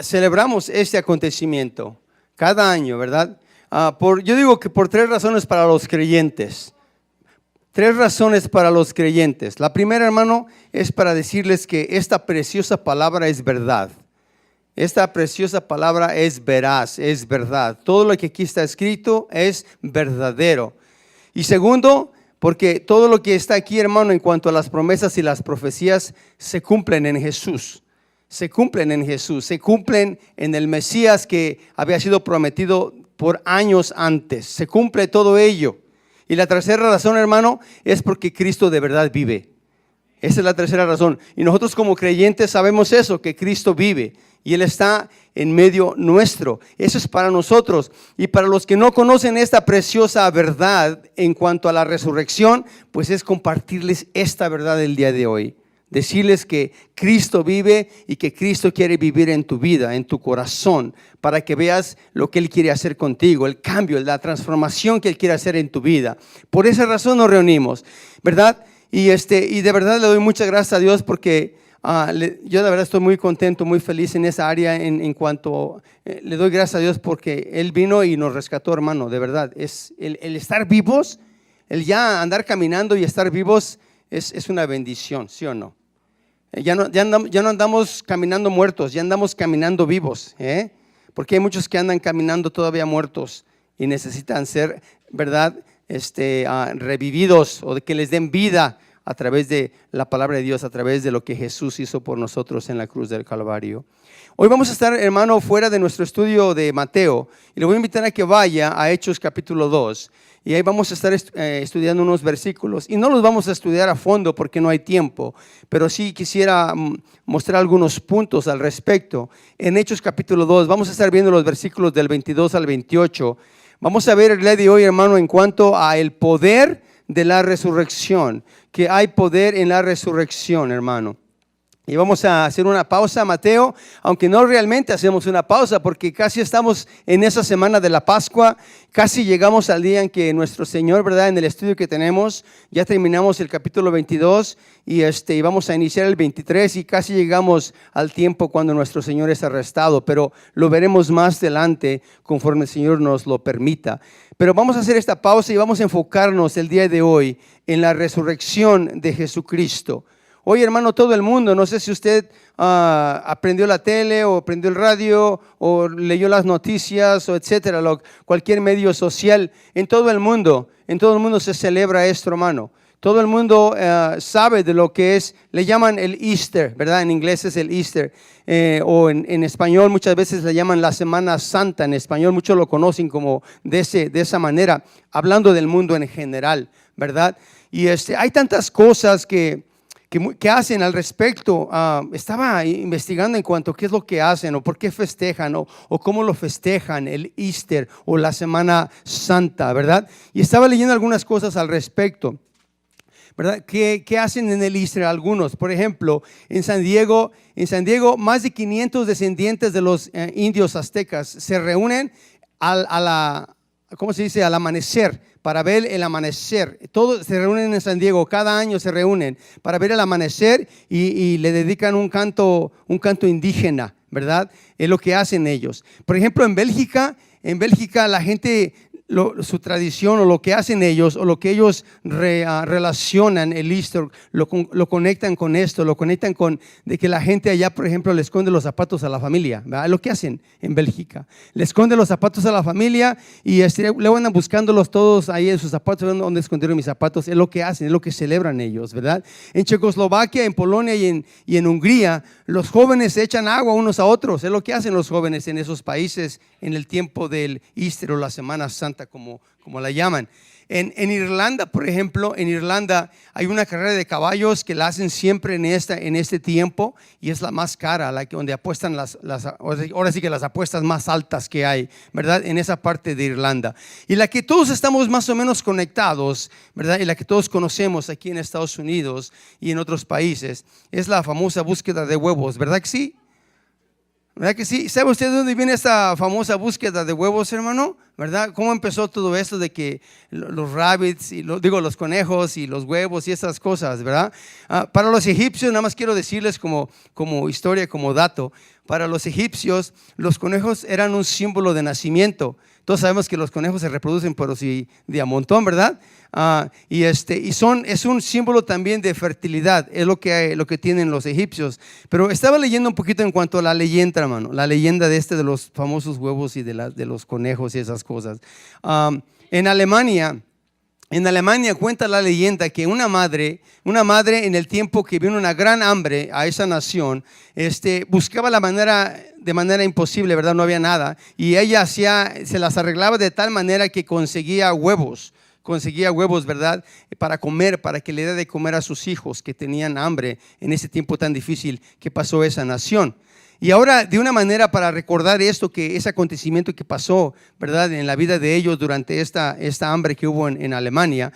celebramos este acontecimiento cada año, ¿verdad? Yo digo que por 3 razones para los creyentes. 3 razones para los creyentes. La primera, hermano, es para decirles que esta preciosa palabra es verdad. Esta preciosa palabra es veraz, es verdad. Todo lo que aquí está escrito es verdadero. Y segundo, porque todo lo que está aquí, hermano, en cuanto a las promesas y las profecías, se cumplen en Jesús. Se cumplen en Jesús, se cumplen en el Mesías que había sido prometido por años antes. Se cumple todo ello. Y la tercera razón, hermano, es porque Cristo de verdad vive. Esa es la tercera razón. Y nosotros como creyentes sabemos eso, que Cristo vive. Y Él está en medio nuestro. Eso es para nosotros. Y para los que no conocen esta preciosa verdad en cuanto a la resurrección, pues es compartirles esta verdad el día de hoy. Decirles que Cristo vive y que Cristo quiere vivir en tu vida, en tu corazón, para que veas lo que Él quiere hacer contigo, el cambio, la transformación que Él quiere hacer en tu vida. Por esa razón nos reunimos, ¿verdad? Y de verdad le doy muchas gracias a Dios porque yo de verdad estoy muy contento, muy feliz en esa área en cuanto le doy gracias a Dios porque Él vino y nos rescató, hermano, de verdad. Es el estar vivos, el ya andar caminando y estar vivos es una bendición, ¿sí o no? Ya no andamos caminando muertos, ya andamos caminando vivos, porque hay muchos que andan caminando todavía muertos y necesitan ser, ¿verdad? Revividos o de que les den vida a través de la palabra de Dios, a través de lo que Jesús hizo por nosotros en la cruz del Calvario. Hoy vamos a estar, hermano, fuera de nuestro estudio de Mateo y le voy a invitar a que vaya a Hechos capítulo 2 y ahí vamos a estar estudiando unos versículos y no los vamos a estudiar a fondo porque no hay tiempo, pero sí quisiera mostrar algunos puntos al respecto. En Hechos capítulo 2 vamos a estar viendo los versículos del 22 al 28. Vamos a ver el día de hoy, hermano, en cuanto a el poder de la resurrección, que hay poder en la resurrección, hermano. Y vamos a hacer una pausa, Mateo, aunque no realmente hacemos una pausa porque casi estamos en esa semana de la Pascua, casi llegamos al día en que nuestro Señor, ¿verdad? En el estudio que tenemos, ya terminamos el capítulo 22 y vamos a iniciar el 23 y casi llegamos al tiempo cuando nuestro Señor es arrestado, pero lo veremos más adelante conforme el Señor nos lo permita. Pero vamos a hacer esta pausa y vamos a enfocarnos el día de hoy en la resurrección de Jesucristo. Hoy, hermano, todo el mundo, no sé si usted aprendió la tele o prendió el radio o leyó las noticias o etcétera, cualquier medio social, en todo el mundo se celebra esto, hermano. Todo el mundo sabe de lo que es, le llaman el Easter, ¿verdad? En inglés es el Easter, o en español muchas veces le llaman la Semana Santa. En español muchos lo conocen como de esa manera, hablando del mundo en general, ¿verdad? Y hay tantas cosas que hacen al respecto. Estaba investigando en cuanto a qué es lo que hacen o por qué festejan o cómo lo festejan el Easter o la Semana Santa, ¿verdad? Y estaba leyendo algunas cosas al respecto, ¿verdad? ¿Qué hacen en el Easter algunos? Por ejemplo, en San Diego, más de 500 descendientes de los indios aztecas se reúnen ¿cómo se dice? Al amanecer, para ver el amanecer. Todos se reúnen en San Diego, cada año se reúnen para ver el amanecer y le dedican un canto indígena, ¿verdad? Es lo que hacen ellos. Por ejemplo, en Bélgica la gente, su tradición o lo que hacen ellos o lo que ellos relacionan el Easter, lo conectan con esto, lo conectan con de que la gente allá, por ejemplo, le esconde los zapatos a la familia, ¿verdad? Lo que hacen en Bélgica, le esconde los zapatos a la familia y luego andan buscándolos todos ahí en sus zapatos, ¿dónde escondieron mis zapatos? Es lo que hacen, es lo que celebran ellos, ¿verdad? En Checoslovaquia, en Polonia y en Hungría, los jóvenes se echan agua unos a otros, es lo que hacen los jóvenes en esos países en el tiempo del Easter o la Semana Santa, como la llaman. En Irlanda, por ejemplo, hay una carrera de caballos que la hacen siempre en este tiempo y es la más cara, donde apuestan ahora sí que las apuestas más altas que hay, ¿verdad? En esa parte de Irlanda. Y la que todos estamos más o menos conectados, ¿verdad? Y la que todos conocemos aquí en Estados Unidos y en otros países es la famosa búsqueda de huevos, ¿verdad que sí? ¿Verdad que sí? ¿Sabe usted de dónde viene esta famosa búsqueda de huevos, hermano? ¿Verdad? ¿Cómo empezó todo esto de que los rabbits, los conejos y los huevos y esas cosas, ¿verdad? Para los egipcios, nada más quiero decirles como historia, como dato, para los egipcios, los conejos eran un símbolo de nacimiento. Todos sabemos que los conejos se reproducen por sí de a montón, ¿verdad? Es un símbolo también de fertilidad, es lo que tienen los egipcios. Pero estaba leyendo un poquito en cuanto a la leyenda, hermano, la leyenda de los famosos huevos y de los conejos y esas cosas. En Alemania cuenta la leyenda que una madre en el tiempo que vino una gran hambre a esa nación, buscaba de manera imposible, ¿verdad? No había nada. Y ella se las arreglaba de tal manera que conseguía huevos, ¿verdad? Para comer, para que le dé de comer a sus hijos que tenían hambre en ese tiempo tan difícil que pasó esa nación. Y ahora, de una manera para recordar ese acontecimiento que pasó, ¿verdad?, en la vida de ellos durante esta hambre que hubo en Alemania,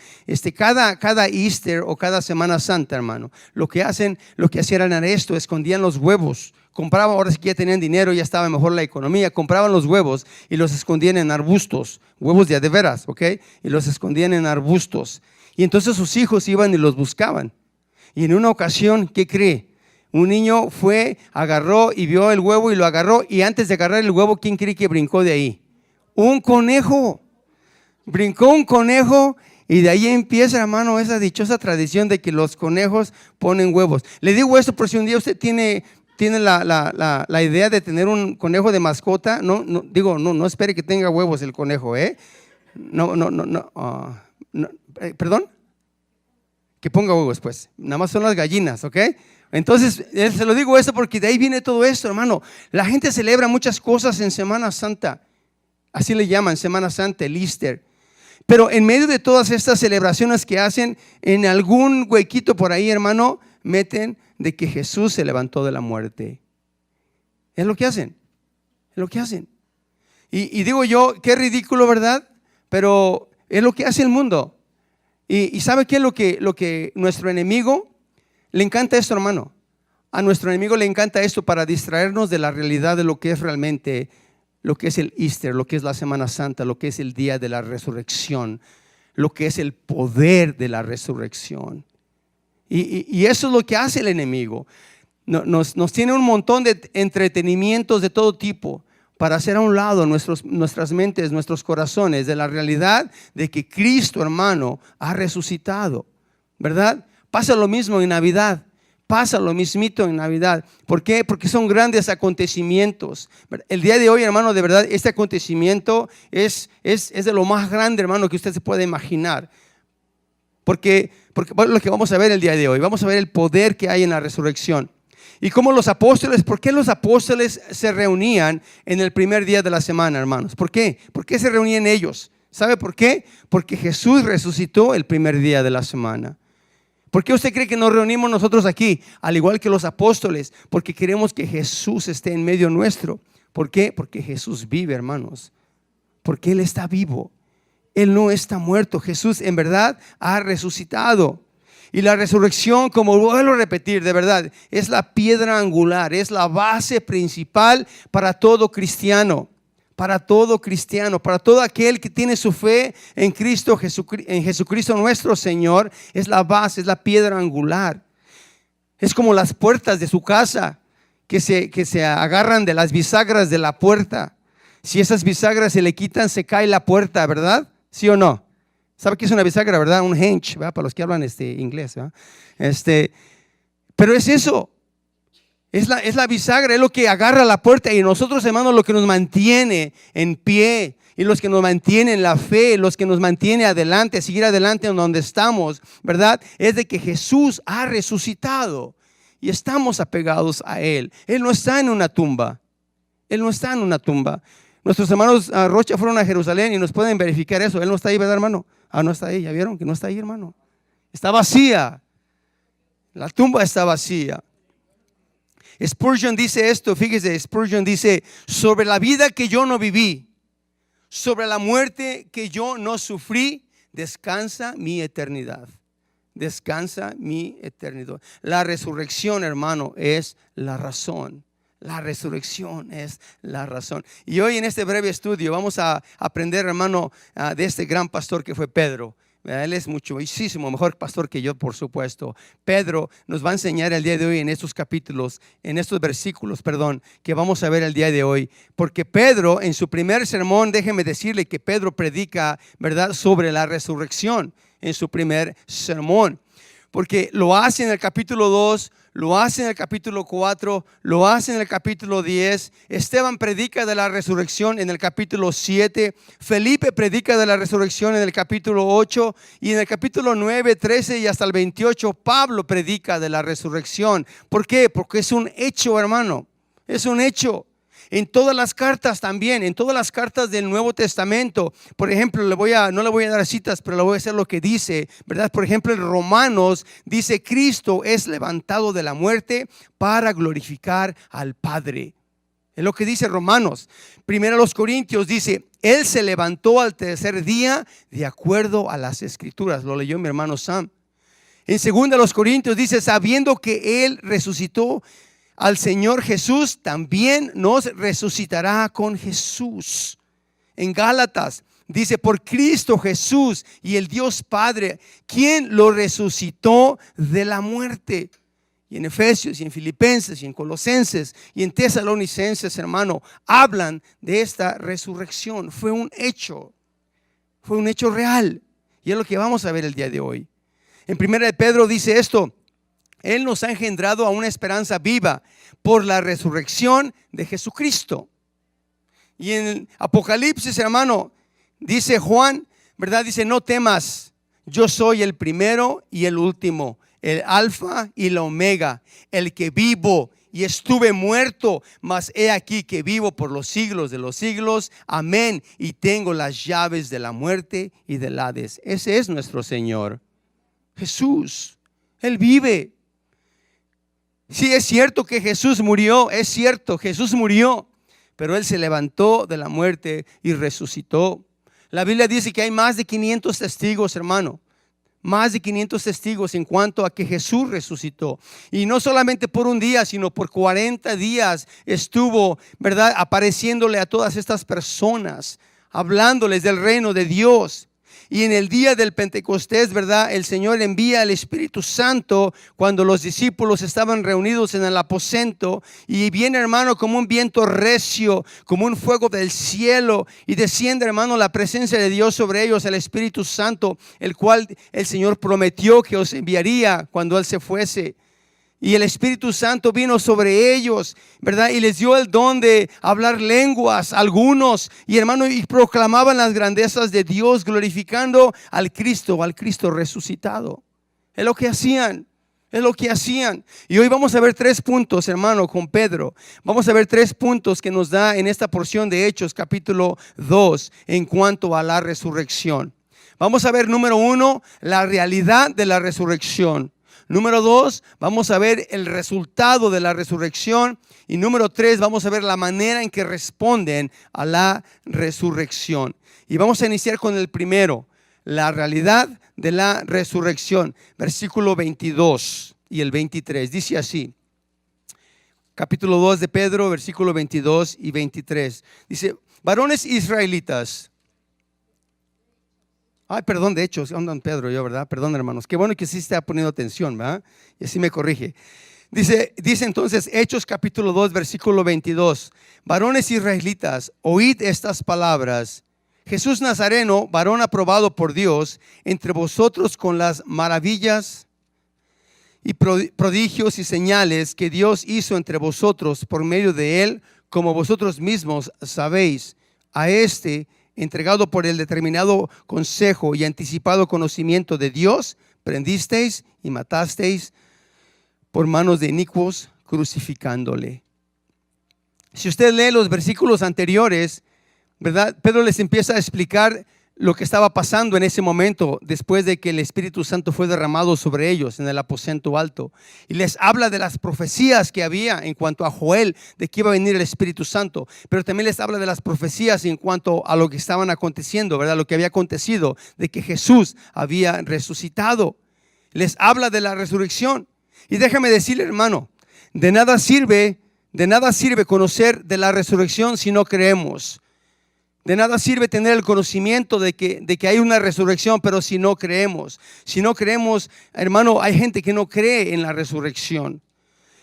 cada Easter o cada Semana Santa, hermano, lo que hacían era esto: escondían los huevos. Compraban, ahora sí que ya tenían dinero, ya estaba mejor la economía, compraban los huevos y los escondían en arbustos, huevos de veras, ¿ok? Y los escondían en arbustos. Y entonces sus hijos iban y los buscaban. Y en una ocasión, ¿qué cree? Un niño agarró y vio el huevo y lo agarró, y antes de agarrar el huevo, ¿quién cree que brincó de ahí? Un conejo. Brincó un conejo, y de ahí empieza, hermano, esa dichosa tradición de que los conejos ponen huevos. Le digo esto por si un día usted tiene la idea de tener un conejo de mascota. No espere que tenga huevos el conejo, perdón, que ponga huevos, pues. Nada más son las gallinas, ¿ok? Entonces, se lo digo esto porque de ahí viene todo esto, hermano. La gente celebra muchas cosas en Semana Santa, así le llaman, Semana Santa, el Easter. Pero en medio de todas estas celebraciones que hacen, en algún huequito por ahí, hermano, meten de que Jesús se levantó de la muerte. Es lo que hacen, es lo que hacen. Y digo yo, qué ridículo, ¿verdad? Pero es lo que hace el mundo. Y ¿sabe qué es lo que nuestro enemigo le encanta esto, hermano? A nuestro enemigo le encanta esto para distraernos de la realidad de lo que es realmente, lo que es el Easter, lo que es la Semana Santa, lo que es el día de la resurrección, lo que es el poder de la resurrección. Y eso es lo que hace el enemigo. Nos tiene un montón de entretenimientos de todo tipo para hacer a un lado nuestras mentes, nuestros corazones de la realidad de que Cristo, hermano, ha resucitado, ¿verdad? Pasa lo mismo en Navidad. Pasa lo mismito en Navidad. ¿Por qué? Porque son grandes acontecimientos. El día de hoy, hermano, de verdad, este acontecimiento es de lo más grande, hermano, que usted se puede imaginar. Porque lo que vamos a ver el día de hoy, vamos a ver el poder que hay en la resurrección. Y cómo ¿por qué los apóstoles se reunían en el primer día de la semana, hermanos? ¿Por qué? ¿Por qué se reunían ellos? ¿Sabe por qué? Porque Jesús resucitó el primer día de la semana. ¿Por qué usted cree que nos reunimos nosotros aquí? Al igual que los apóstoles, porque queremos que Jesús esté en medio nuestro. ¿Por qué? Porque Jesús vive, hermanos. Porque Él está vivo. Él no está muerto. Jesús en verdad ha resucitado. Y la resurrección, como vuelvo a repetir, de verdad, es la piedra angular, es la base principal para todo cristiano. Para todo cristiano, para todo aquel que tiene su fe en Cristo, en Jesucristo nuestro Señor, es la base, es la piedra angular. Es como las puertas de su casa que se agarran de las bisagras de la puerta. Si esas bisagras se le quitan, se cae la puerta, ¿verdad? ¿Sí o no? ¿Sabe qué es una bisagra, verdad? Un hinge, ¿verdad? Para los que hablan inglés, ¿verdad? Pero es eso. Es la bisagra, es lo que agarra la puerta. Y nosotros, hermanos, lo que nos mantiene en pie, y los que nos mantiene en la fe, los que nos mantiene adelante, a seguir adelante en donde estamos, ¿verdad? Es de que Jesús ha resucitado y estamos apegados a Él. Él no está en una tumba. Él no está en una tumba. Nuestros hermanos Rocha fueron a Jerusalén y nos pueden verificar eso. Él no está ahí, ¿verdad, hermano? No está ahí. ¿Ya vieron que no está ahí, hermano? Está vacía. La tumba está vacía. Spurgeon dice esto, fíjese, Spurgeon dice: sobre la vida que yo no viví, sobre la muerte que yo no sufrí, descansa mi eternidad. Descansa mi eternidad. La resurrección, hermano, es la razón. La resurrección es la razón. Y hoy en este breve estudio vamos a aprender, hermano, de este gran pastor que fue Pedro. Él es muchísimo mejor pastor que yo, por supuesto. Pedro nos va a enseñar el día de hoy en estos capítulos, en estos versículos, que vamos a ver el día de hoy. Porque Pedro, en su primer sermón, déjeme decirle que Pedro predica, ¿verdad?, sobre la resurrección en su primer sermón. Porque lo hace en el capítulo 2, lo hace en el capítulo 4, lo hace en el capítulo 10. Esteban predica de la resurrección en el capítulo 7. Felipe predica de la resurrección en el capítulo 8. Y en el capítulo 9, 13 y hasta el 28, Pablo predica de la resurrección. ¿Por qué? Porque es un hecho, hermano. Es un hecho. En todas las cartas también, en todas las cartas del Nuevo Testamento, por ejemplo, no le voy a dar citas, pero le voy a hacer lo que dice, ¿verdad? Por ejemplo, en Romanos dice: Cristo es levantado de la muerte para glorificar al Padre. Es lo que dice Romanos. Primero a los Corintios dice: Él se levantó al tercer día de acuerdo a las Escrituras. Lo leyó mi hermano Sam. En segundo a los Corintios dice: sabiendo que Él resucitó al Señor Jesús, también nos resucitará con Jesús. En Gálatas dice: por Cristo Jesús y el Dios Padre, quien lo resucitó de la muerte. Y en Efesios y en Filipenses y en Colosenses y en Tesalonicenses, hermano, hablan de esta resurrección. Fue un hecho real. Y es lo que vamos a ver el día de hoy. En 1 de Pedro dice esto: Él nos ha engendrado a una esperanza viva por la resurrección de Jesucristo. Y en Apocalipsis, hermano, dice Juan, ¿verdad? Dice: no temas, yo soy el primero y el último, el alfa y la omega, el que vivo y estuve muerto, mas he aquí que vivo por los siglos de los siglos. Amén. Y tengo las llaves de la muerte y del Hades. Ese es nuestro Señor Jesús. Él vive. Sí, es cierto que Jesús murió, es cierto, Jesús murió, pero Él se levantó de la muerte y resucitó. La Biblia dice que hay más de 500 testigos, hermano, más de 500 testigos en cuanto a que Jesús resucitó. Y no solamente por un día, sino por 40 días estuvo, ¿verdad?, apareciéndole a todas estas personas, hablándoles del reino de Dios. Y en el día del Pentecostés, ¿verdad?, el Señor envía el Espíritu Santo cuando los discípulos estaban reunidos en el aposento. Y viene, hermano, como un viento recio, como un fuego del cielo. Y desciende, hermano, la presencia de Dios sobre ellos, el Espíritu Santo, el cual el Señor prometió que os enviaría cuando Él se fuese. Y el Espíritu Santo vino sobre ellos, ¿verdad? Y les dio el don de hablar lenguas, algunos. Y hermano, y proclamaban las grandezas de Dios, glorificando al Cristo resucitado. Es lo que hacían. Es lo que hacían. Y hoy vamos a ver 3 puntos, hermano, con Pedro. Vamos a ver 3 puntos que nos da en esta porción de Hechos, capítulo 2, en cuanto a la resurrección. Vamos a ver, número 1, la realidad de la resurrección. Número 2, vamos a ver el resultado de la resurrección. Y número 3, vamos a ver la manera en que responden a la resurrección. Y vamos a iniciar con el primero, la realidad de la resurrección. Versículo 22 y el 23. Dice así. Capítulo 2 de Pedro, versículo 22 y 23. Dice: varones israelitas. Ay, perdón, de hecho, andan Pedro yo, ¿verdad? Perdón, hermanos. Qué bueno que sí está poniendo atención, ¿verdad? Y así me corrige. Dice entonces Hechos capítulo 2, versículo 22. Varones israelitas, oíd estas palabras. Jesús Nazareno, varón aprobado por Dios, entre vosotros con las maravillas y prodigios y señales que Dios hizo entre vosotros por medio de él, como vosotros mismos sabéis. A este, entregado por el determinado consejo y anticipado conocimiento de Dios, prendisteis y matasteis por manos de inicuos, crucificándole. Si usted lee los versículos anteriores, ¿verdad?, Pedro les empieza a explicar lo que estaba pasando en ese momento después de que el Espíritu Santo fue derramado sobre ellos en el aposento alto. Y les habla de las profecías que había en cuanto a Joel, de que iba a venir el Espíritu Santo. Pero también les habla de las profecías en cuanto a lo que estaban aconteciendo, ¿verdad? Lo que había acontecido, de que Jesús había resucitado. Les habla de la resurrección. Y déjame decirle, hermano, de nada sirve conocer de la resurrección si no creemos. De nada sirve tener el conocimiento de que hay una resurrección, pero si no creemos, hermano, hay gente que no cree en la resurrección.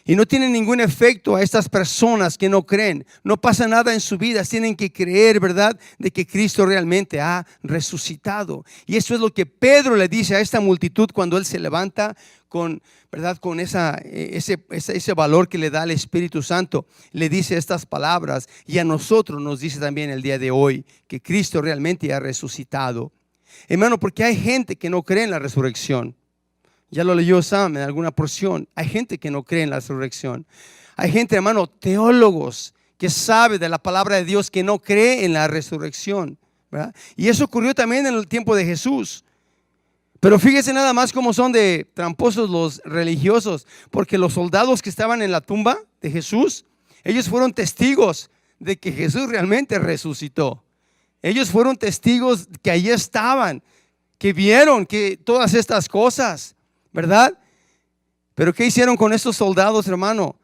Y no tiene ningún efecto a estas personas que no creen. No pasa nada en su vida. Tienen que creer, ¿verdad?, de que Cristo realmente ha resucitado. Y eso es lo que Pedro le dice a esta multitud cuando él se levanta con, ¿verdad?, con ese valor que le da el Espíritu Santo. Le dice estas palabras, y a nosotros nos dice también el día de hoy que Cristo realmente ha resucitado. Hermano, porque hay gente que no cree en la resurrección. Ya lo leyó Sam en alguna porción. Hay gente que no cree en la resurrección. Hay gente, hermano, teólogos que sabe de la palabra de Dios que no cree en la resurrección, ¿verdad? Y eso ocurrió también en el tiempo de Jesús. Pero fíjese nada más cómo son de tramposos los religiosos, porque los soldados que estaban en la tumba de Jesús, ellos fueron testigos de que Jesús realmente resucitó. Ellos fueron testigos que allí estaban, que vieron que todas estas cosas, ¿verdad? Pero ¿qué hicieron con estos soldados, hermano?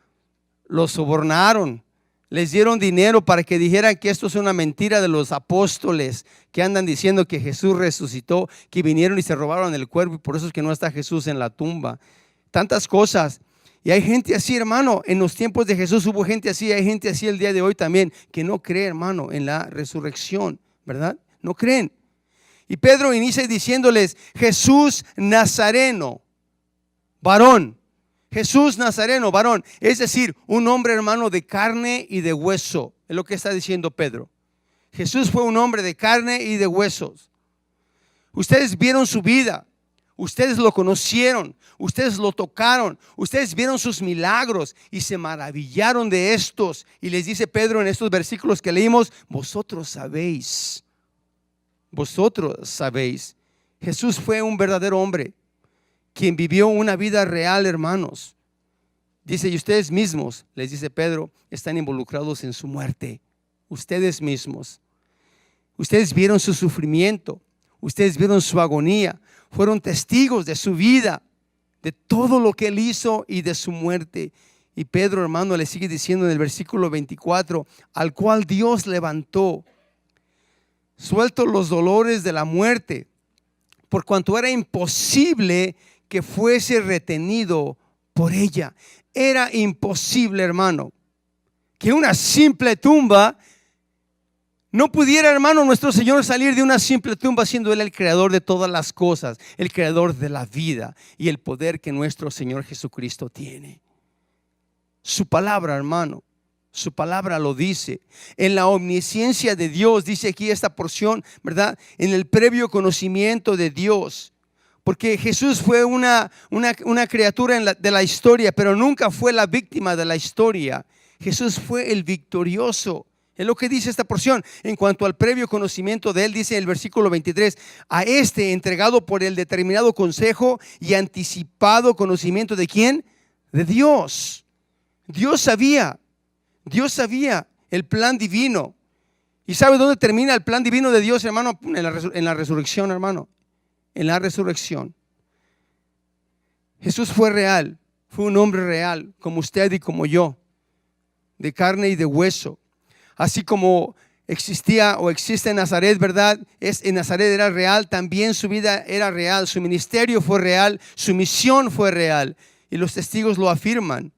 Los sobornaron, les dieron dinero para que dijeran que esto es una mentira de los apóstoles que andan diciendo que Jesús resucitó, que vinieron y se robaron el cuerpo y por eso es que no está Jesús en la tumba. Tantas cosas. Y hay gente así, hermano, en los tiempos de Jesús hubo gente así, hay gente así el día de hoy también, que no cree, hermano, en la resurrección, ¿verdad? No creen. Y Pedro inicia diciéndoles, Jesús Nazareno, varón, Jesús Nazareno, varón, es decir, un hombre, hermano, de carne y de hueso, es lo que está diciendo Pedro. Jesús fue un hombre de carne y de huesos. Ustedes vieron su vida, ustedes lo conocieron, ustedes lo tocaron, ustedes vieron sus milagros y se maravillaron de estos. Y les dice Pedro en estos versículos que leímos, vosotros sabéis, Jesús fue un verdadero hombre, quien vivió una vida real, hermanos. Dice, y ustedes mismos, les dice Pedro, están involucrados en su muerte. Ustedes mismos. Ustedes vieron su sufrimiento. Ustedes vieron su agonía. Fueron testigos de su vida, de todo lo que él hizo y de su muerte. Y Pedro, hermano, le sigue diciendo en el versículo 24, al cual Dios levantó, suelto los dolores de la muerte, por cuanto era imposible que fuese retenido por ella. Era imposible, hermano, que una simple tumba no pudiera, hermano, nuestro Señor salir de una simple tumba, siendo Él el creador de todas las cosas, el creador de la vida y el poder que nuestro Señor Jesucristo tiene. Su palabra, hermano, su palabra lo dice. En la omnisciencia de Dios, dice aquí esta porción, ¿verdad? En el previo conocimiento de Dios. Porque Jesús fue una criatura de la historia, pero nunca fue la víctima de la historia. Jesús fue el victorioso. Es lo que dice esta porción. En cuanto al previo conocimiento de Él, dice el versículo 23, a este entregado por el determinado consejo y anticipado conocimiento ¿de quién? De Dios. Dios sabía el plan divino. ¿Y sabe dónde termina el plan divino de Dios, hermano? En la resurrección, hermano. En la resurrección. Jesús fue real, fue un hombre real, como usted y como yo, de carne y de hueso. Así como existía o existe en Nazaret, ¿verdad? En Nazaret era real, también su vida era real, su ministerio fue real, su misión fue real. Y los testigos lo afirman.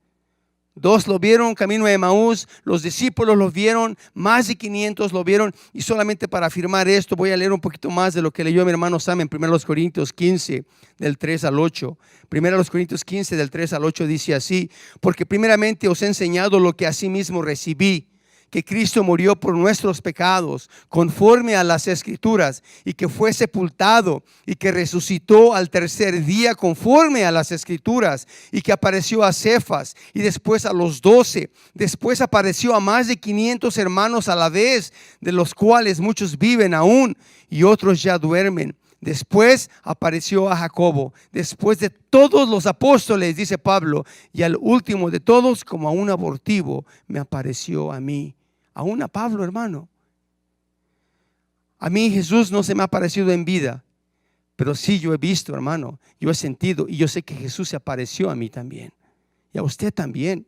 2 lo vieron camino a Emaús, los discípulos lo vieron, más de 500 lo vieron. Y solamente para afirmar esto voy a leer un poquito más de lo que leyó mi hermano Sam en 1 Corintios 15 del 3 al 8. 1 Corintios 15 del 3 al 8 dice así: porque primeramente os he enseñado lo que asimismo recibí, que Cristo murió por nuestros pecados conforme a las Escrituras, y que fue sepultado y que resucitó al tercer día conforme a las Escrituras, y que apareció a Cefas y después a los 12, después apareció a más de 500 hermanos a la vez, de los cuales muchos viven aún y otros ya duermen. Después apareció a Jacobo, después de todos los apóstoles, dice Pablo, y al último de todos, como a un abortivo, me apareció a mí. Aún a Pablo, hermano. A mí Jesús no se me ha aparecido en vida, pero sí yo he visto, hermano, yo he sentido, y yo sé que Jesús se apareció a mí también, y a usted también.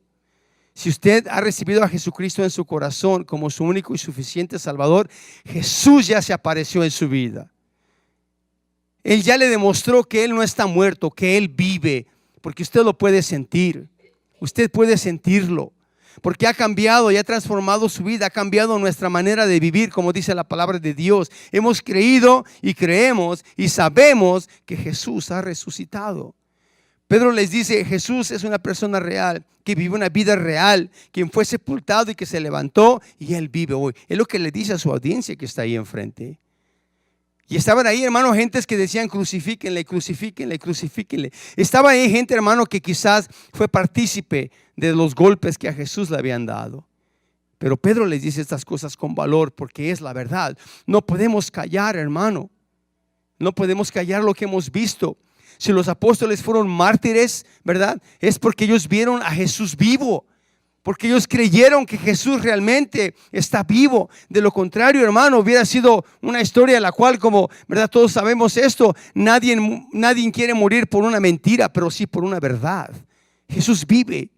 Si usted ha recibido a Jesucristo en su corazón como su único y suficiente Salvador, Jesús ya se apareció en su vida. Él ya le demostró que Él no está muerto, que Él vive, porque usted lo puede sentir. Usted puede sentirlo, porque ha cambiado y ha transformado su vida, ha cambiado nuestra manera de vivir, como dice la palabra de Dios. Hemos creído y creemos y sabemos que Jesús ha resucitado. Pedro les dice, Jesús es una persona real, que vive una vida real, quien fue sepultado y que se levantó, y Él vive hoy. Es lo que le dice a su audiencia que está ahí enfrente. Y estaban ahí, hermano, gentes que decían crucifíquenle, crucifíquenle, crucifíquenle. Estaba ahí gente, hermano, que quizás fue partícipe de los golpes que a Jesús le habían dado. Pero Pedro les dice estas cosas con valor porque es la verdad. No podemos callar, hermano. No podemos callar lo que hemos visto. Si los apóstoles fueron mártires, ¿verdad? Es porque ellos vieron a Jesús vivo. Porque ellos creyeron que Jesús realmente está vivo. De lo contrario, hermano, hubiera sido una historia en la cual, como, ¿verdad? Todos sabemos esto. Nadie quiere morir por una mentira, pero sí por una verdad. Jesús vive.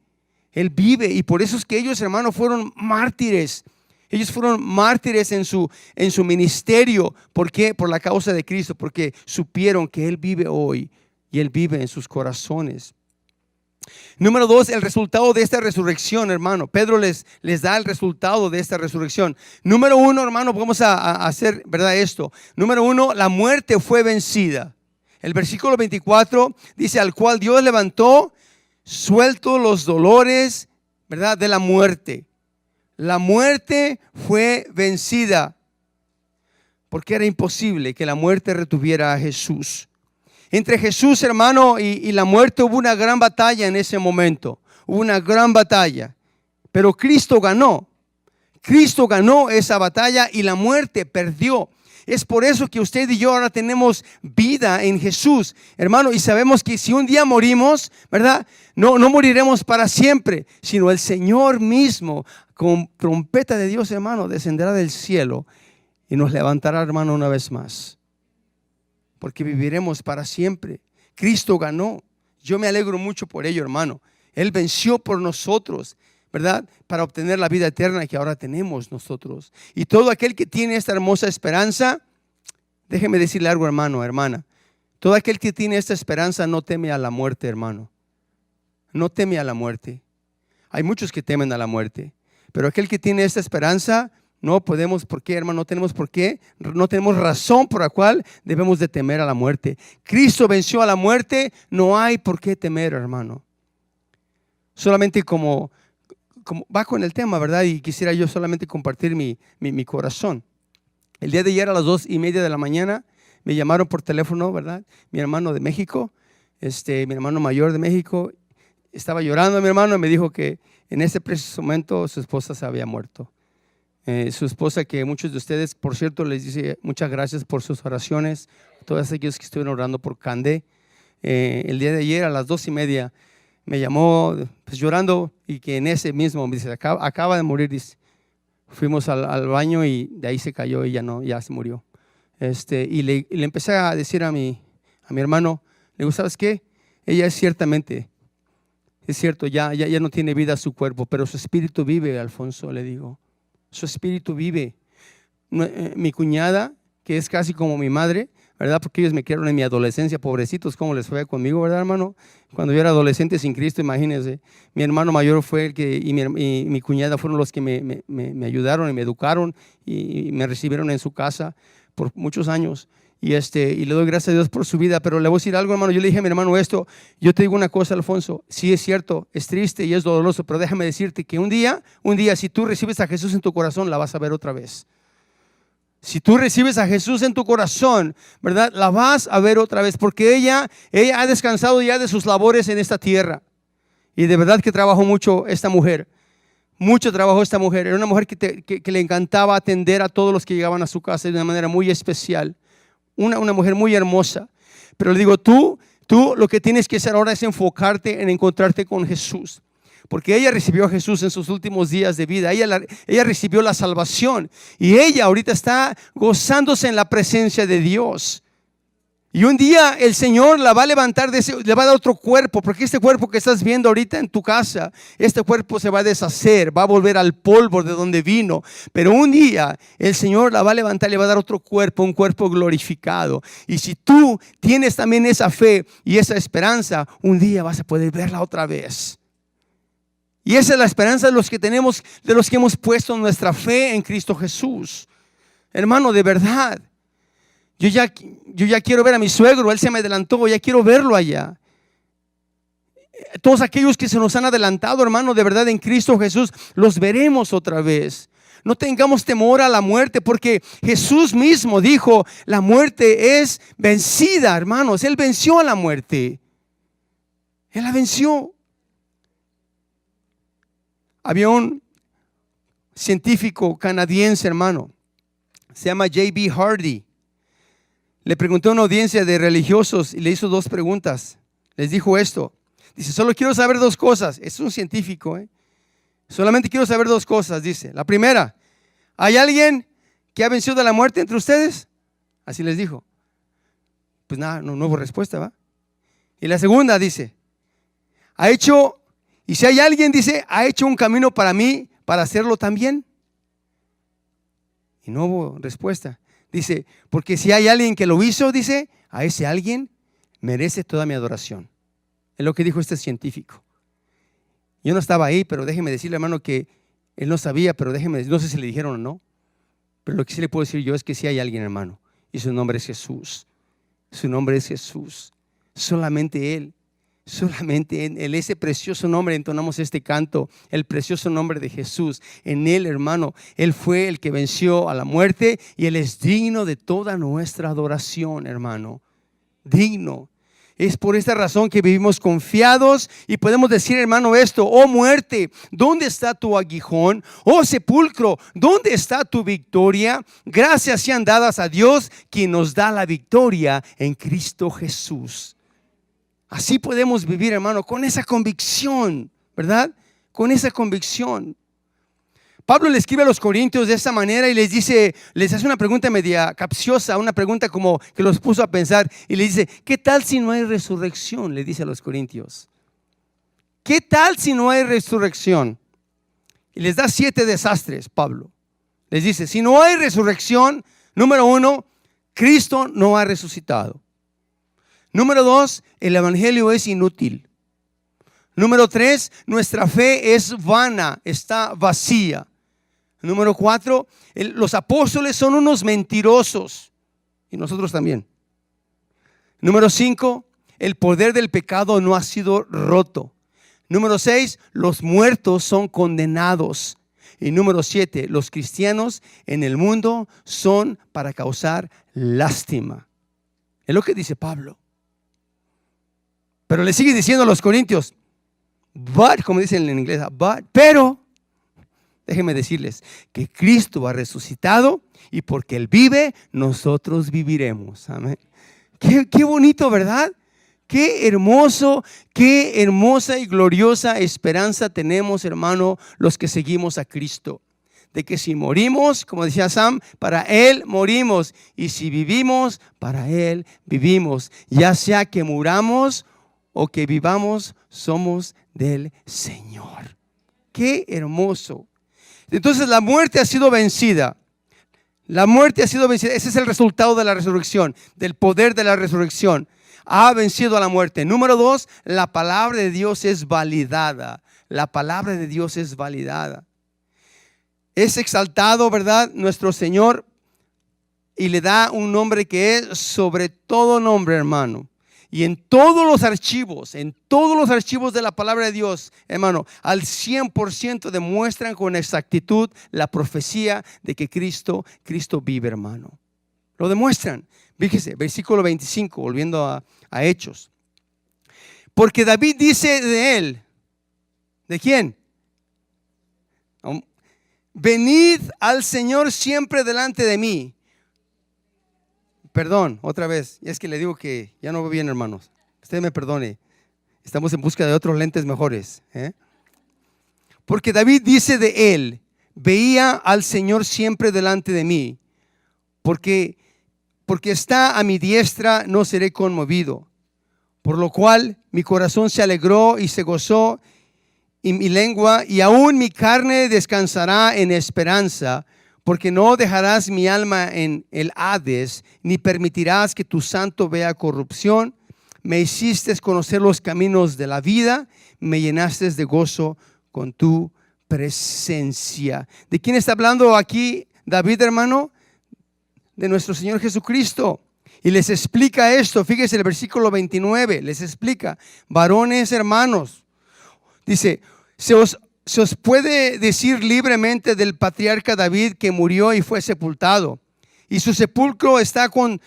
Él vive. Y por eso es que ellos, hermano, fueron mártires. Ellos fueron mártires en su ministerio. ¿Por qué? Por la causa de Cristo. Porque supieron que Él vive hoy. Y Él vive en sus corazones. Número 2, el resultado de esta resurrección, hermano. Pedro les da el resultado de esta resurrección. Número 1, hermano, vamos a hacer, ¿verdad? Esto. Número 1, la muerte fue vencida. El versículo 24 dice, al cual Dios levantó, suelto los dolores, ¿verdad? De la muerte. La muerte fue vencida. Porque era imposible que la muerte retuviera a Jesús. Entre Jesús, hermano, y la muerte hubo una gran batalla en ese momento. Hubo una gran batalla. Pero Cristo ganó. Cristo ganó esa batalla y la muerte perdió. Es por eso que usted y yo ahora tenemos vida en Jesús, hermano. Y sabemos que si un día morimos, ¿verdad? No moriremos para siempre, sino el Señor mismo, con trompeta de Dios, hermano, descenderá del cielo y nos levantará, hermano, una vez más. Porque viviremos para siempre. Cristo ganó. Yo me alegro mucho por ello, hermano. Él venció por nosotros, ¿verdad? Para obtener la vida eterna que ahora tenemos nosotros. Y todo aquel que tiene esta hermosa esperanza, déjeme decirle algo, hermano, hermana. Todo aquel que tiene esta esperanza no teme a la muerte, hermano. No teme a la muerte. Hay muchos que temen a la muerte. Pero aquel que tiene esta esperanza, no podemos, ¿por qué, hermano? No tenemos por qué, no tenemos razón por la cual debemos de temer a la muerte. Cristo venció a la muerte, no hay por qué temer, hermano. Solamente como va con el tema, ¿verdad? Y quisiera yo solamente compartir mi corazón. El día de ayer a las 2:30 de la mañana me llamaron por teléfono, ¿verdad? Mi hermano de México, mi hermano mayor de México, estaba llorando mi hermano y me dijo que en ese preciso momento su esposa se había muerto. Su esposa, que muchos de ustedes, por cierto, les dice muchas gracias por sus oraciones, todos aquellos que estuvieron orando por Candé. El día de ayer a las 2:30 me llamó pues, llorando, y que en ese mismo me dice, acaba de morir, dice. Fuimos al baño y de ahí se cayó y ya se murió. Y le empecé a decir a mi hermano, le digo, ¿sabes qué? Ella es cierto, ya no tiene vida su cuerpo, pero su espíritu vive, Alfonso, le digo. Su espíritu vive. Mi cuñada, que es casi como mi madre, ¿verdad? Porque ellos me criaron en mi adolescencia, pobrecitos, ¿cómo les fue conmigo, verdad, hermano? Cuando yo era adolescente sin Cristo, imagínense. Mi hermano mayor fue el que, y mi cuñada fueron los que me ayudaron y me educaron y me recibieron en su casa por muchos años. Y le doy gracias a Dios por su vida. Pero le voy a decir algo, hermano. Yo le dije a mi hermano esto. Yo te digo una cosa, Alfonso. Sí, es cierto, es triste y es doloroso, pero déjame decirte que un día, si tú recibes a Jesús en tu corazón, la vas a ver otra vez. Si tú recibes a Jesús en tu corazón, ¿verdad? La vas a ver otra vez, porque ella ha descansado ya de sus labores en esta tierra. Y de verdad que trabajó mucho esta mujer. Mucho trabajó esta mujer. Era una mujer que le encantaba atender a todos los que llegaban a su casa de una manera muy especial. Una mujer muy hermosa. Pero le digo, tú lo que tienes que hacer ahora es enfocarte en encontrarte con Jesús. Porque ella recibió a Jesús en sus últimos días de vida. Ella recibió la salvación. Y ella ahorita está gozándose en la presencia de Dios. Y un día el Señor la va a levantar, le va a dar otro cuerpo, porque este cuerpo que estás viendo ahorita en tu casa, este cuerpo se va a deshacer, va a volver al polvo de donde vino. Pero un día el Señor la va a levantar, le va a dar otro cuerpo, un cuerpo glorificado. Y si tú tienes también esa fe y esa esperanza, un día vas a poder verla otra vez. Y esa es la esperanza de los que tenemos, de los que hemos puesto nuestra fe en Cristo Jesús. Hermano, de verdad. Yo ya quiero ver a mi suegro, él se me adelantó, ya quiero verlo allá. Todos aquellos que se nos han adelantado, hermano, de verdad en Cristo Jesús, los veremos otra vez. No tengamos temor a la muerte, porque Jesús mismo dijo, la muerte es vencida, hermanos. Él venció a la muerte. Él la venció. Había un científico canadiense, hermano, se llama J.B. Hardy. Le preguntó a una audiencia de religiosos y le hizo dos preguntas. Les dijo esto. Dice, solo quiero saber dos cosas. Es un científico, Solamente quiero saber dos cosas, dice. La primera, ¿hay alguien que ha vencido a la muerte entre ustedes? Así les dijo. Pues nada, no hubo respuesta, ¿va? Y la segunda dice, y si hay alguien, dice, ha hecho un camino para mí, para hacerlo también. Y no hubo respuesta. Dice, porque si hay alguien que lo hizo, dice, a ese alguien merece toda mi adoración. Es lo que dijo este científico. Yo no estaba ahí, pero déjeme decirle, hermano, que él no sabía, pero no sé si le dijeron o no. Pero lo que sí le puedo decir yo es que sí hay alguien, hermano, y su nombre es Jesús. Su nombre es Jesús. Solamente Él. Solamente en ese precioso nombre entonamos este canto, el precioso nombre de Jesús. En Él, hermano, Él fue el que venció a la muerte y Él es digno de toda nuestra adoración, hermano. Digno. Es por esta razón que vivimos confiados y podemos decir, hermano, esto: oh muerte, ¿dónde está tu aguijón? Oh sepulcro, ¿dónde está tu victoria? Gracias sean dadas a Dios, quien nos da la victoria en Cristo Jesús. Así podemos vivir, hermano, con esa convicción, ¿verdad? Con esa convicción. Pablo le escribe a los corintios de esta manera y les hace una pregunta media capciosa, una pregunta como que los puso a pensar, y les dice, ¿qué tal si no hay resurrección? Le dice a los corintios. ¿Qué tal si no hay resurrección? Y les da 7 desastres, Pablo. Les dice, si no hay resurrección, número 1, Cristo no ha resucitado. Número 2, el evangelio es inútil. Número 3, nuestra fe es vana, está vacía. Número 4, los apóstoles son unos mentirosos, y nosotros también. Número 5, el poder del pecado no ha sido roto. Número 6, los muertos son condenados. Y número 7, los cristianos en el mundo son para causar lástima. Es lo que dice Pablo. Pero le sigue diciendo a los corintios, but, como dicen en inglés, pero déjenme decirles que Cristo ha resucitado y porque Él vive, nosotros viviremos. Amén. Qué bonito, ¿verdad? Qué hermoso, qué hermosa y gloriosa esperanza tenemos, hermano, los que seguimos a Cristo. De que si morimos, como decía Sam, para Él morimos. Y si vivimos, para Él vivimos. Ya sea que muramos o que vivamos, somos del Señor. Qué hermoso. Entonces la muerte ha sido vencida. La muerte ha sido vencida. Ese es el resultado de la resurrección, del poder de la resurrección. Ha vencido a la muerte. Número 2, la palabra de Dios es validada. La palabra de Dios es validada. Es exaltado, ¿verdad?, nuestro Señor, y le da un nombre que es sobre todo nombre, hermano. Y en todos los archivos de la palabra de Dios, hermano, al 100% demuestran con exactitud la profecía de que Cristo vive, hermano. Lo demuestran. Fíjese, versículo 25, volviendo a Hechos. Porque David dice de él, ¿de quién? Venid al Señor siempre delante de mí. Perdón, otra vez. Es que le digo que ya no veo bien, hermanos. Usted me perdone. Estamos en busca de otros lentes mejores. Porque David dice de él, veía al Señor siempre delante de mí. Porque porque está a mi diestra, no seré conmovido. Por lo cual mi corazón se alegró y se gozó, y mi lengua y aún mi carne descansará en esperanza, porque no dejarás mi alma en el Hades, ni permitirás que tu santo vea corrupción. Me hiciste conocer los caminos de la vida, me llenaste de gozo con tu presencia. ¿De quién está hablando aquí David, hermano? De nuestro Señor Jesucristo. Y les explica esto, fíjese el versículo 29, les explica: varones hermanos, dice, se os puede decir libremente del patriarca David, que murió y fue sepultado, y su sepulcro está con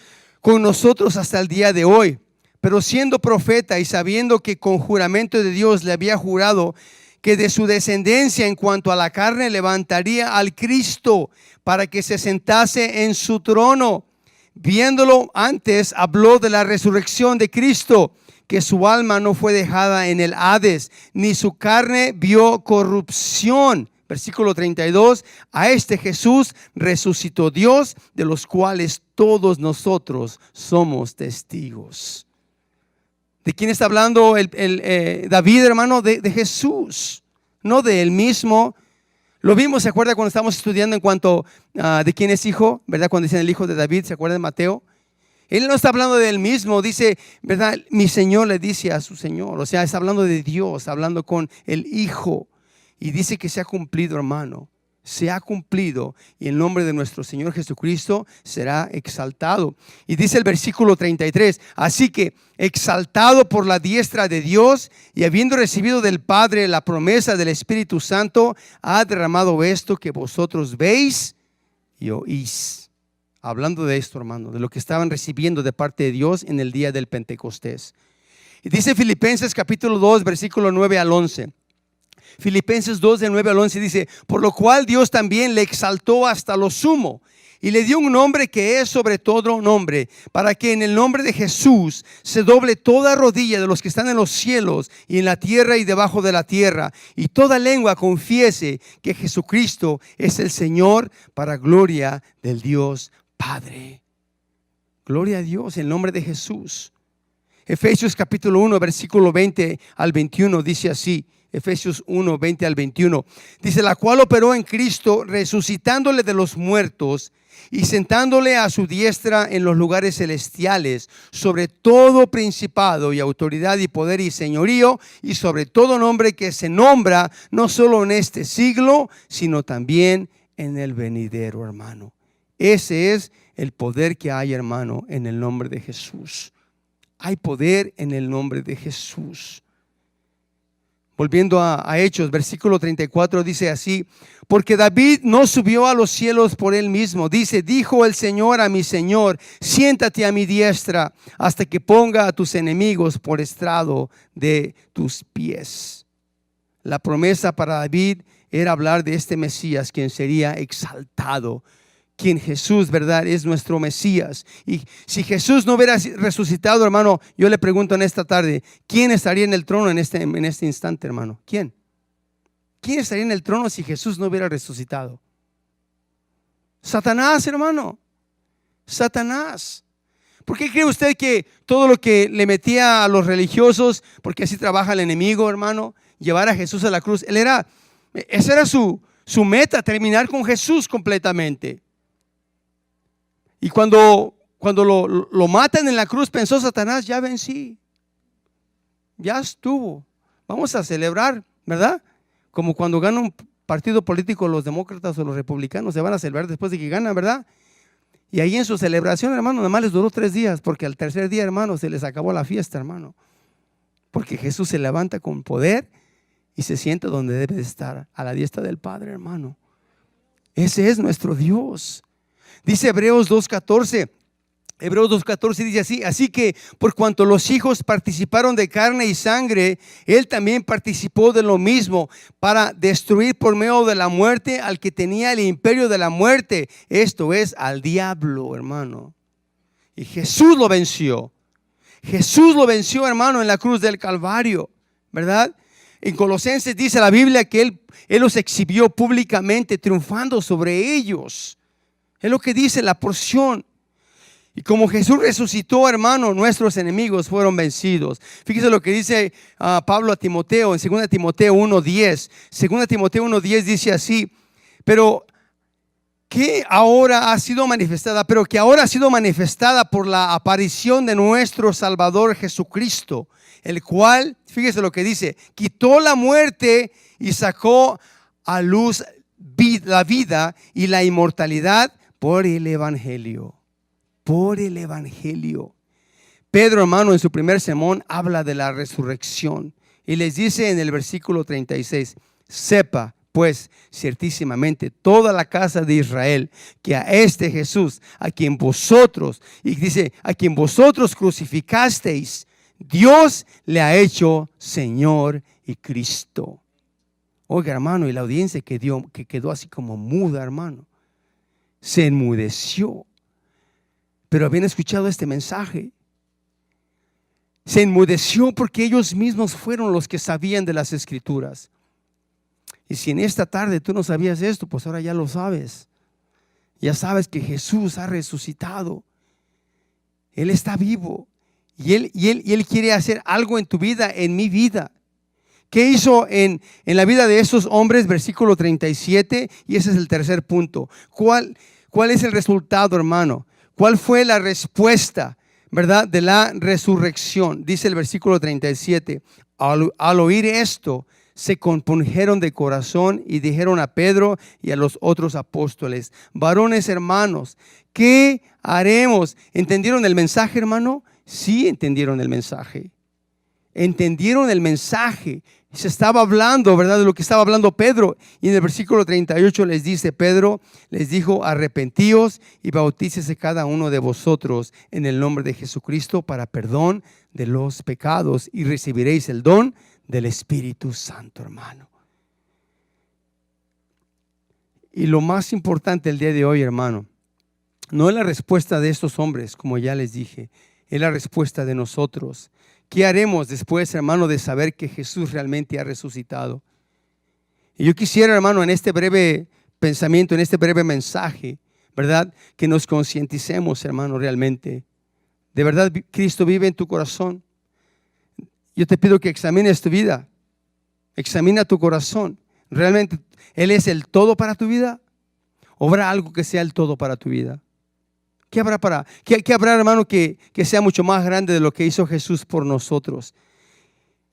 nosotros hasta el día de hoy. Pero siendo profeta y sabiendo que con juramento de Dios le había jurado que de su descendencia en cuanto a la carne levantaría al Cristo para que se sentase en su trono, viéndolo antes, habló de la resurrección de Cristo, que su alma no fue dejada en el Hades, ni su carne vio corrupción. Versículo 32, a este Jesús resucitó Dios, de los cuales todos nosotros somos testigos. ¿De quién está hablando David, hermano? De Jesús, no de él mismo. Lo vimos, ¿se acuerda cuando estábamos estudiando en cuanto de quién es hijo? ¿Verdad? Cuando dicen el hijo de David, ¿se acuerda de Mateo? Él no está hablando de él mismo, dice, ¿verdad? Mi Señor le dice a su Señor, o sea, está hablando de Dios, hablando con el Hijo. Y dice que se ha cumplido, hermano, se ha cumplido, y el nombre de nuestro Señor Jesucristo será exaltado. Y dice el versículo 33, así que exaltado por la diestra de Dios, y habiendo recibido del Padre la promesa del Espíritu Santo, ha derramado esto que vosotros veis y oís. Hablando de esto, hermano, de lo que estaban recibiendo de parte de Dios en el día del Pentecostés. Y dice Filipenses capítulo 2, versículo 9 al 11. Filipenses 2, de 9 al 11 dice, por lo cual Dios también le exaltó hasta lo sumo y le dio un nombre que es sobre todo nombre, para que en el nombre de Jesús se doble toda rodilla de los que están en los cielos y en la tierra y debajo de la tierra, y toda lengua confiese que Jesucristo es el Señor, para gloria del Dios Padre. Gloria a Dios en el nombre de Jesús. Efesios capítulo 1, versículo 20 al 21 dice así. Efesios 1, 20 al 21. Dice, la cual operó en Cristo, resucitándole de los muertos y sentándole a su diestra en los lugares celestiales, sobre todo principado y autoridad y poder y señorío, y sobre todo nombre que se nombra no solo en este siglo, sino también en el venidero, hermano. Ese es el poder que hay, hermano, en el nombre de Jesús. Hay poder en el nombre de Jesús. Volviendo a Hechos, versículo 34 dice así, porque David no subió a los cielos por él mismo. Dice, dijo el Señor a mi Señor, siéntate a mi diestra hasta que ponga a tus enemigos por estrado de tus pies. La promesa para David era hablar de este Mesías, quien sería exaltado, quien Jesús, ¿verdad?, es nuestro Mesías. Y si Jesús no hubiera resucitado, hermano, yo le pregunto en esta tarde, ¿quién estaría en el trono en este instante, hermano? ¿Quién? ¿Quién estaría en el trono si Jesús no hubiera resucitado? Satanás, hermano. Satanás. ¿Por qué cree usted que todo lo que le metía a los religiosos, porque así trabaja el enemigo, hermano, llevar a Jesús a la cruz? Esa era su meta, terminar con Jesús completamente. Y cuando lo matan en la cruz, pensó Satanás, ya vencí, ya estuvo, vamos a celebrar, ¿verdad? Como cuando gana un partido político, los demócratas o los republicanos se van a celebrar después de que ganan, ¿verdad? Y ahí en su celebración, hermano, nada más les duró 3 días, porque al tercer día, hermano, se les acabó la fiesta, hermano. Porque Jesús se levanta con poder y se sienta donde debe de estar, a la diestra del Padre, hermano. Ese es nuestro Dios. Dice Hebreos 2.14. Hebreos 2.14 dice así, así que por cuanto los hijos participaron de carne y sangre, él también participó de lo mismo, para destruir por medio de la muerte al que tenía el imperio de la muerte, esto es, al diablo, hermano. Y Jesús lo venció. Jesús lo venció, hermano, en la cruz del Calvario, ¿verdad? En Colosenses dice la Biblia que él los exhibió públicamente, triunfando sobre ellos. Es lo que dice la porción. Y como Jesús resucitó, hermano, nuestros enemigos fueron vencidos. Fíjese lo que dice Pablo a Timoteo en 2 Timoteo 1:10. 2 Timoteo 1:10 dice así: pero que ahora ha sido manifestada, por la aparición de nuestro Salvador Jesucristo, el cual, fíjese lo que dice, quitó la muerte y sacó a luz la vida y la inmortalidad por el Evangelio. Por el Evangelio. Pedro, hermano, en su primer sermón habla de la resurrección y les dice en el versículo 36: sepa pues ciertísimamente toda la casa de Israel que a este Jesús, a quien vosotros crucificasteis, Dios le ha hecho Señor y Cristo. Oiga, hermano, y la audiencia que quedó así como muda, hermano, se enmudeció. Pero habían escuchado este mensaje. Se enmudeció porque ellos mismos fueron los que sabían de las Escrituras. Y si en esta tarde tú no sabías esto, pues ahora ya lo sabes. Ya sabes que Jesús ha resucitado. Él está vivo. Y Él quiere hacer algo en tu vida, en mi vida. ¿Qué hizo en la vida de esos hombres? Versículo 37. Y ese es el tercer punto. ¿Cuál es el resultado, hermano? ¿Cuál fue la respuesta, verdad, de la resurrección? Dice el versículo 37. Al oír esto, se compungieron de corazón y dijeron a Pedro y a los otros apóstoles: varones hermanos, ¿qué haremos? ¿Entendieron el mensaje, hermano? Sí, entendieron el mensaje. Entendieron el mensaje. Se estaba hablando, ¿verdad?, de lo que estaba hablando Pedro. Y en el versículo 38 les dice: Pedro les dijo: arrepentíos y bautícese cada uno de vosotros en el nombre de Jesucristo para perdón de los pecados y recibiréis el don del Espíritu Santo, hermano. Y lo más importante el día de hoy, hermano, no es la respuesta de estos hombres, como ya les dije, es la respuesta de nosotros. ¿Qué haremos después, hermano, de saber que Jesús realmente ha resucitado? Y yo quisiera, hermano, en este breve pensamiento, en este breve mensaje, ¿verdad?, que nos concienticemos, hermano, realmente. ¿De verdad Cristo vive en tu corazón? Yo te pido que examines tu vida. Examina tu corazón. ¿Realmente Él es el todo para tu vida? ¿O habrá algo que sea el todo para tu vida? ¿Qué habrá, hermano, que sea mucho más grande de lo que hizo Jesús por nosotros?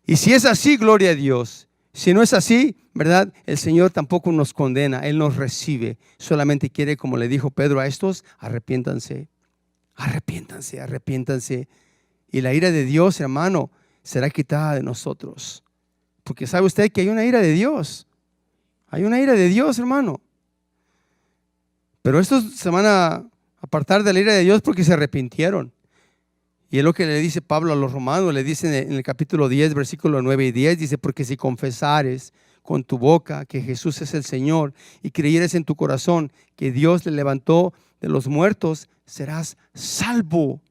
Y si es así, gloria a Dios. Si no es así, ¿verdad?, el Señor tampoco nos condena. Él nos recibe. Solamente quiere, como le dijo Pedro a estos: arrepiéntanse. Arrepiéntanse, arrepiéntanse. Y la ira de Dios, hermano, será quitada de nosotros. Porque sabe usted que hay una ira de Dios. Hay una ira de Dios, hermano. Pero estos se van a apartar de la ira de Dios porque se arrepintieron. Y es lo que le dice Pablo a los romanos. Le dice en el capítulo 10, versículos 9 y 10. Dice: porque si confesares con tu boca que Jesús es el Señor y creyeres en tu corazón que Dios le levantó de los muertos, serás salvo.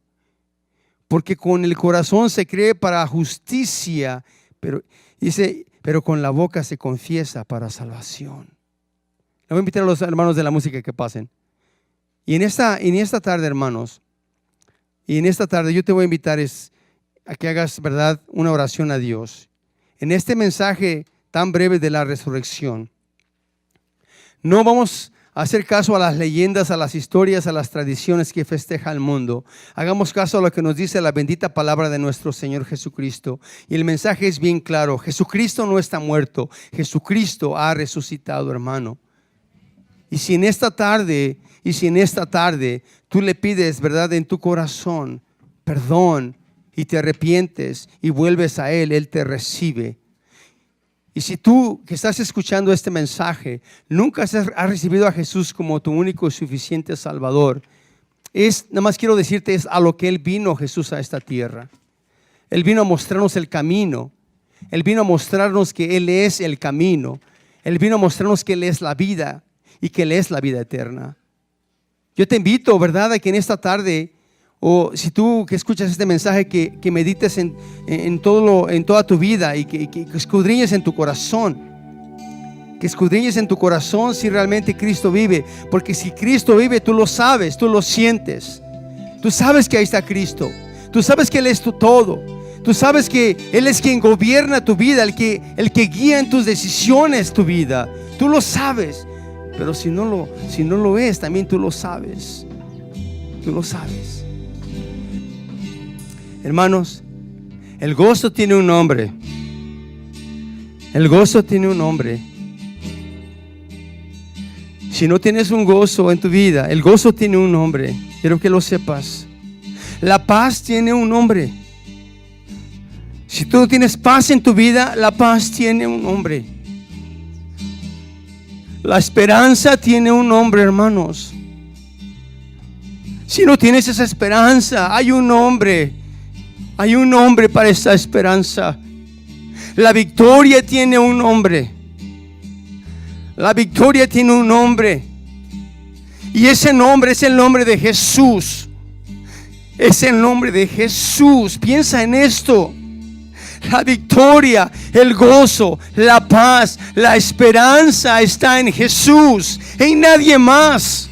Porque con el corazón se cree para justicia, pero con la boca se confiesa para salvación. Le voy a invitar a los hermanos de la música que pasen. Y en esta tarde, hermanos, yo te voy a invitar a que hagas, ¿verdad?, una oración a Dios. En este mensaje tan breve de la resurrección, no vamos a hacer caso a las leyendas, a las historias, a las tradiciones que festeja el mundo. Hagamos caso a lo que nos dice la bendita palabra de nuestro Señor Jesucristo. Y el mensaje es bien claro: Jesucristo no está muerto, Jesucristo ha resucitado, hermano. Y si en esta tarde tú le pides, ¿verdad?, en tu corazón perdón y te arrepientes y vuelves a Él te recibe. Y si tú que estás escuchando este mensaje nunca has recibido a Jesús como tu único y suficiente Salvador, nada más quiero decirte, es a lo que Él vino, Jesús, a esta tierra. Él vino a mostrarnos el camino. Él vino a mostrarnos que Él es el camino. Él vino a mostrarnos que Él es la vida y que Él es la vida eterna. Yo te invito, ¿verdad?, a que en esta tarde, o si tú que escuchas este mensaje, que medites en toda tu vida y que escudriñes en tu corazón. Que escudriñes en tu corazón si realmente Cristo vive. Porque si Cristo vive, tú lo sabes, tú lo sientes. Tú sabes que ahí está Cristo. Tú sabes que Él es tu todo. Tú sabes que Él es quien gobierna tu vida, el que guía en tus decisiones tu vida. Tú lo sabes. Pero si no lo es, también tú lo sabes. Tú lo sabes. Hermanos, el gozo tiene un nombre. El gozo tiene un nombre. Si no tienes un gozo en tu vida, el gozo tiene un nombre. Quiero que lo sepas. La paz tiene un nombre. Si tú no tienes paz en tu vida, la paz tiene un nombre. La esperanza tiene un nombre, hermanos. Si no tienes esa esperanza, hay un nombre. Hay un nombre para esa esperanza. La victoria tiene un nombre. La victoria tiene un nombre. Y ese nombre es el nombre de Jesús. Es el nombre de Jesús. Piensa en esto. La victoria, el gozo, la paz, la esperanza está en Jesús, en nadie más.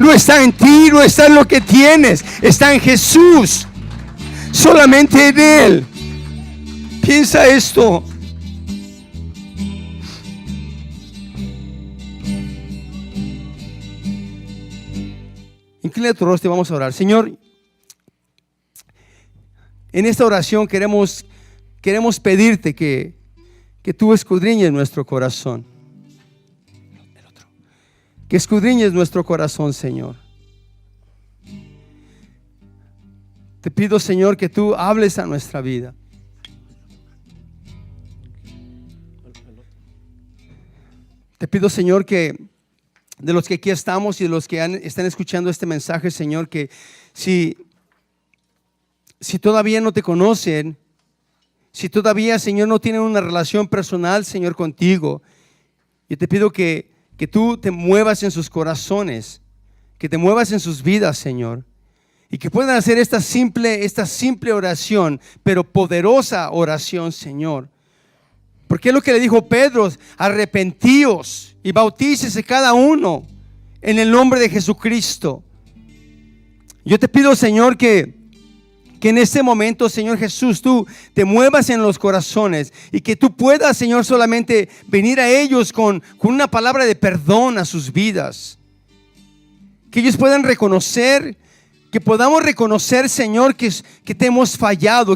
No está en ti, no está en lo que tienes, está en Jesús. Solamente en Él. Piensa esto. Inclina tu rostro y vamos a orar. Señor, en esta oración queremos pedirte que tú escudriñes nuestro corazón. Que escudriñes nuestro corazón, Señor. Te pido, Señor, que tú hables a nuestra vida. Te pido, Señor, que de los que aquí estamos y de los que están escuchando este mensaje, Señor, que si todavía no te conocen, si todavía, Señor, no tienen una relación personal, Señor, contigo, yo te pido que tú te muevas en sus corazones, que te muevas en sus vidas, Señor, y que puedan hacer esta simple oración, pero poderosa oración, Señor. Porque es lo que le dijo Pedro: arrepentíos y bautícese cada uno en el nombre de Jesucristo. Yo te pido, Señor, que en este momento, Señor Jesús, tú te muevas en los corazones y que tú puedas, Señor, solamente venir a ellos con una palabra de perdón a sus vidas. Que ellos puedan reconocer, que podamos reconocer, Señor, que te hemos fallado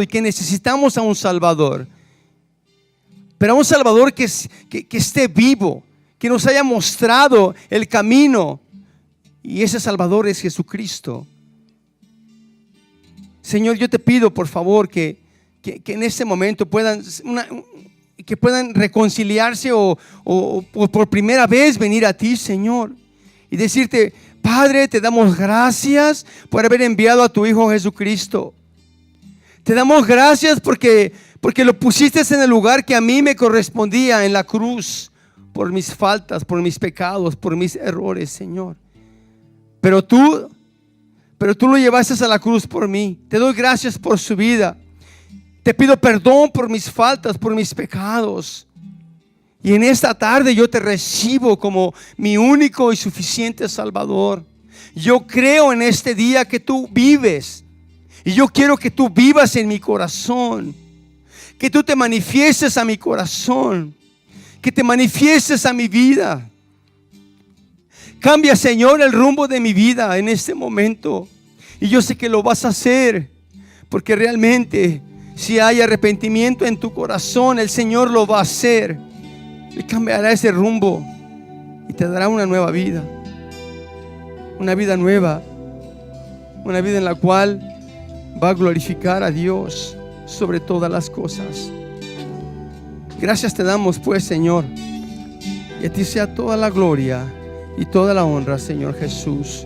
y que necesitamos a un Salvador. Pero a un Salvador que esté vivo, que nos haya mostrado el camino. Y ese Salvador es Jesucristo. Señor, yo te pido, por favor, que en este momento puedan reconciliarse o por primera vez venir a ti, Señor, y decirte: Padre, te damos gracias por haber enviado a tu Hijo Jesucristo. Te damos gracias porque lo pusiste en el lugar que a mí me correspondía en la cruz, por mis faltas, por mis pecados, por mis errores, Señor. Pero tú lo llevaste a la cruz por mí. Te doy gracias por su vida. Te pido perdón por mis faltas, por mis pecados. Y en esta tarde yo te recibo como mi único y suficiente Salvador. Yo creo en este día que tú vives. Y yo quiero que tú vivas en mi corazón. Que tú te manifiestes a mi corazón. Que te manifiestes a mi vida. Cambia, Señor, el rumbo de mi vida en este momento. Y yo sé que lo vas a hacer, porque realmente si hay arrepentimiento en tu corazón, el Señor lo va a hacer. Y cambiará ese rumbo y te dará una nueva vida. Una vida nueva. Una vida en la cual va a glorificar a Dios sobre todas las cosas. Gracias te damos, pues, Señor. Y a ti sea toda la gloria y toda la honra, Señor Jesús.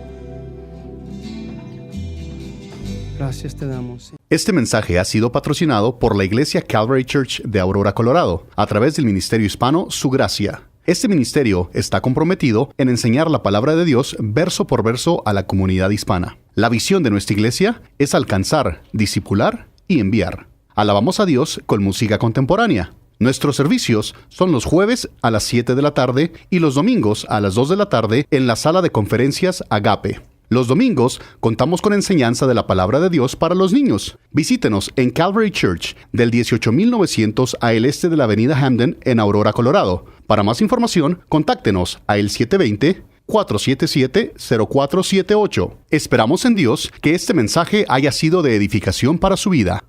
Gracias te damos. Este mensaje ha sido patrocinado por la Iglesia Calvary Church de Aurora, Colorado, a través del Ministerio Hispano Su Gracia. Este ministerio está comprometido en enseñar la palabra de Dios verso por verso a la comunidad hispana. La visión de nuestra iglesia es alcanzar, discipular y enviar. Alabamos a Dios con música contemporánea. Nuestros servicios son los jueves a las 7 de la tarde y los domingos a las 2 de la tarde en la sala de conferencias Agape. Los domingos contamos con enseñanza de la palabra de Dios para los niños. Visítenos en Calvary Church del 18900 al este de la avenida Hamden en Aurora, Colorado. Para más información, contáctenos a el 720-477-0478. Esperamos en Dios que este mensaje haya sido de edificación para su vida.